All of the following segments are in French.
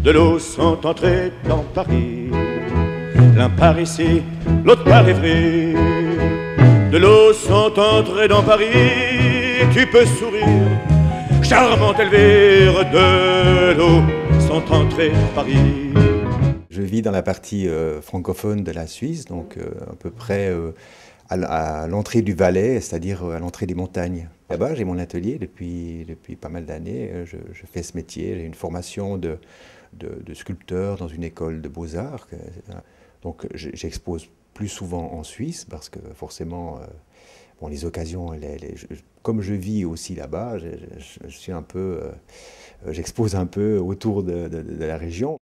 de l'eau sont entrés dans Paris. L'un par ici, l'autre par Évry. De l'eau sont entrés dans Paris, tu peux sourire, charmante Elvire. De l'eau sont entrés dans Paris. Je vis dans la partie francophone de la Suisse, donc à peu près à l'entrée du Valais, c'est-à-dire à l'entrée des montagnes. Là-bas, j'ai mon atelier depuis pas mal d'années. Je fais ce métier. J'ai une formation de sculpteur dans une école de beaux-arts. Donc j'expose plus souvent en Suisse parce que forcément, bon, les occasions, comme je vis aussi là-bas, je suis un peu, j'expose un peu autour de la région.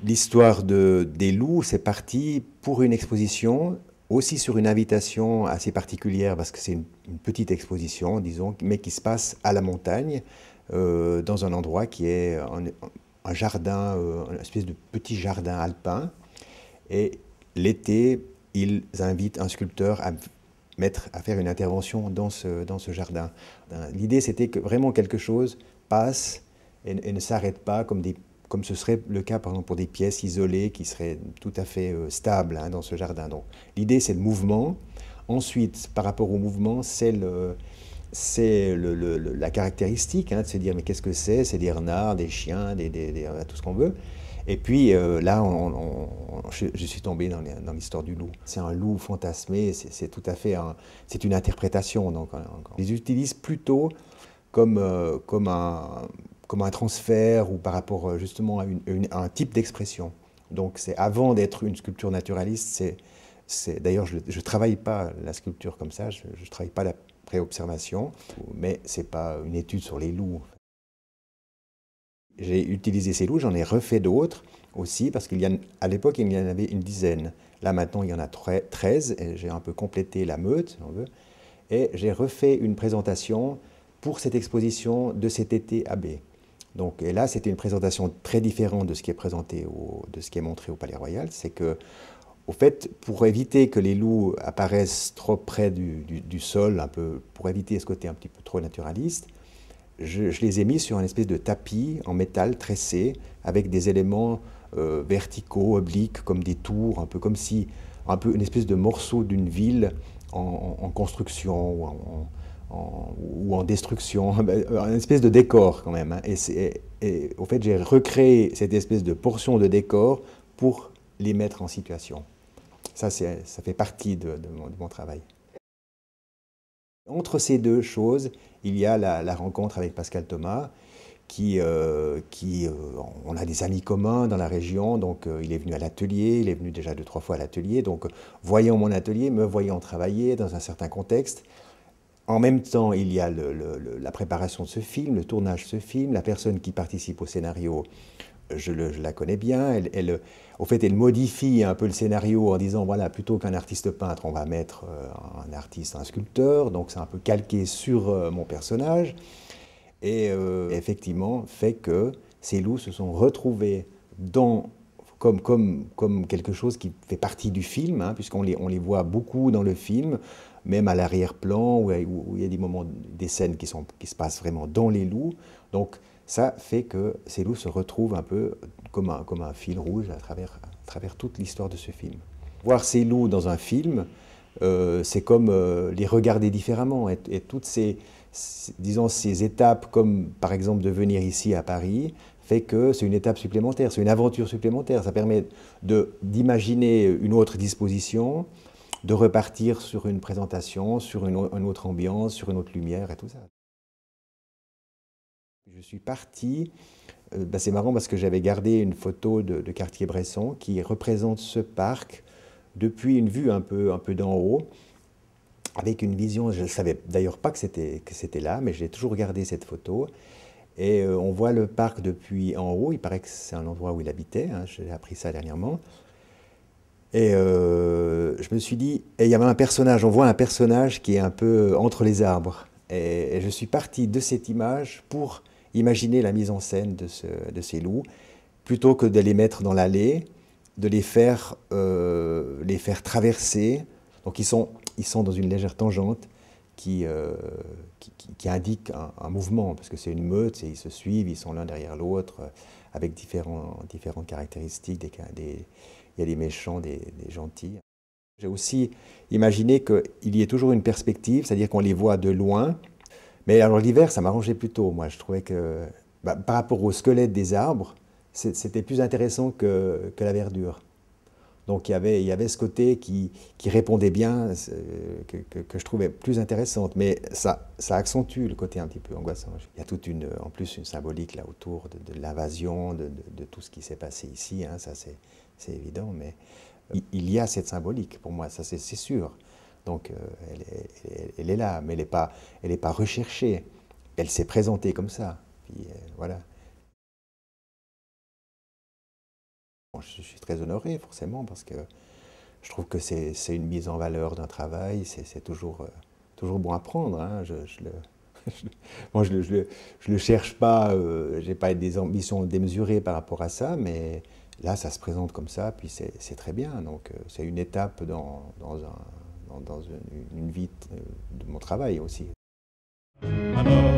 L'histoire des loups, c'est parti pour une exposition, aussi sur une invitation assez particulière, parce que c'est une petite exposition, disons, mais qui se passe à la montagne, dans un endroit qui est un jardin, une espèce de petit jardin alpin. Et l'été, ils invitent un sculpteur à faire une intervention dans ce jardin. L'idée, c'était que vraiment quelque chose passe et ne s'arrête pas comme ce serait le cas, par exemple, pour des pièces isolées qui seraient tout à fait stables dans ce jardin. Donc, l'idée, c'est le mouvement. Ensuite, par rapport au mouvement, c'est la caractéristique, de se dire, mais qu'est-ce que c'est? C'est des renards, des chiens, tout ce qu'on veut. Et puis là, je suis tombé dans l'histoire du loup. C'est un loup fantasmé, c'est tout à fait c'est une interprétation. Donc, on les utilise plutôt comme un transfert ou par rapport justement à un type d'expression. Donc c'est avant d'être une sculpture naturaliste, d'ailleurs je ne travaille pas la sculpture comme ça, je ne travaille pas la préobservation, mais ce n'est pas une étude sur les loups. J'ai utilisé ces loups, j'en ai refait d'autres aussi, parce qu'à l'époque il y en avait une dizaine. Là maintenant il y en a 13, et j'ai un peu complété la meute, si on veut, et j'ai refait une présentation pour cette exposition de cet été à B. Donc, et là, c'était une présentation très différente de ce qui est présenté, de ce qui est montré au Palais Royal. C'est que, au fait, pour éviter que les loups apparaissent trop près du sol, un peu, pour éviter ce côté un petit peu trop naturaliste, je les ai mis sur une espèce de tapis en métal tressé, avec des éléments verticaux, obliques, comme des tours, un peu comme si, un peu une espèce de morceau d'une ville en construction ou en destruction, une espèce de décor quand même. Et au fait, j'ai recréé cette espèce de portion de décor pour les mettre en situation. Ça fait partie de mon travail. Entre ces deux choses, il y a la rencontre avec Pascal Thomas, on a des amis communs dans la région, donc il est venu à l'atelier, il est venu déjà 2-3 fois à l'atelier, donc voyant mon atelier, me voyant travailler dans un certain contexte. En même temps, il y a la préparation de ce film, le tournage de ce film, la personne qui participe au scénario, je la connais bien, au fait, elle modifie un peu le scénario en disant, voilà, plutôt qu'un artiste peintre, on va mettre un artiste, un sculpteur, donc c'est un peu calqué sur mon personnage, et effectivement, fait que ces loups se sont retrouvés comme quelque chose qui fait partie du film, puisqu'on les voit beaucoup dans le film, même à l'arrière-plan, où il y a des moments, des scènes qui se passent vraiment dans les loups. Donc ça fait que ces loups se retrouvent un peu comme un fil rouge à travers toute l'histoire de ce film. Voir ces loups dans un film, c'est comme les regarder différemment. Et toutes disons, ces étapes, comme par exemple de venir ici à Paris, fait que c'est une étape supplémentaire, c'est une aventure supplémentaire. Ça permet d'imaginer une autre disposition, de repartir sur une présentation, sur une autre ambiance, sur une autre lumière et tout ça. Je suis parti, c'est marrant parce que j'avais gardé une photo de Cartier-Bresson qui représente ce parc depuis une vue un peu d'en haut, avec une vision, je ne savais d'ailleurs pas que c'était là, mais j'ai toujours gardé cette photo. Et on voit le parc depuis en haut, il paraît que c'est un endroit où il habitait, j'ai appris ça dernièrement. Et je me suis dit, et il y avait un personnage, on voit un personnage qui est un peu entre les arbres. Et je suis parti de cette image pour imaginer la mise en scène de ces loups, plutôt que de les mettre dans l'allée, de les faire traverser. Donc ils sont dans une légère tangente qui indique un mouvement, parce que c'est une meute, ils se suivent, ils sont l'un derrière l'autre, avec différentes caractéristiques. Il y a des méchants, des gentils. J'ai aussi imaginé qu'il y ait toujours une perspective, c'est-à-dire qu'on les voit de loin. Mais alors l'hiver, ça m'arrangeait plutôt. Moi, je trouvais que par rapport au squelette des arbres, c'était plus intéressant que la verdure. Donc il y avait ce côté qui répondait bien, que je trouvais plus intéressante. Mais ça accentue le côté un petit peu angoissant. Il y a en plus une symbolique là autour de l'invasion, de tout ce qui s'est passé ici. Hein, ça c'est évident, mais il y a cette symbolique pour moi, ça c'est sûr. Donc elle est là, mais elle est pas recherchée. Elle s'est présentée comme ça. Puis voilà. Bon, je suis très honoré forcément parce que je trouve que c'est une mise en valeur d'un travail. C'est toujours bon à prendre. Hein. Moi, je le cherche pas. J'ai pas des ambitions démesurées par rapport à ça, mais là, ça se présente comme ça, puis c'est très bien. Donc, c'est une étape dans une vie de mon travail aussi. Alors,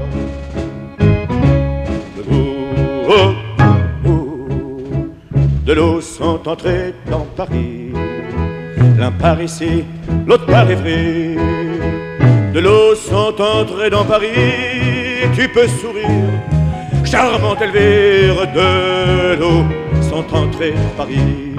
de l'eau sont entrés dans Paris. L'un part ici, l'autre part Évry. De l'eau sont entrés dans Paris. Tu peux sourire, charmante Elvire. De l'eau sont entrés dans Paris.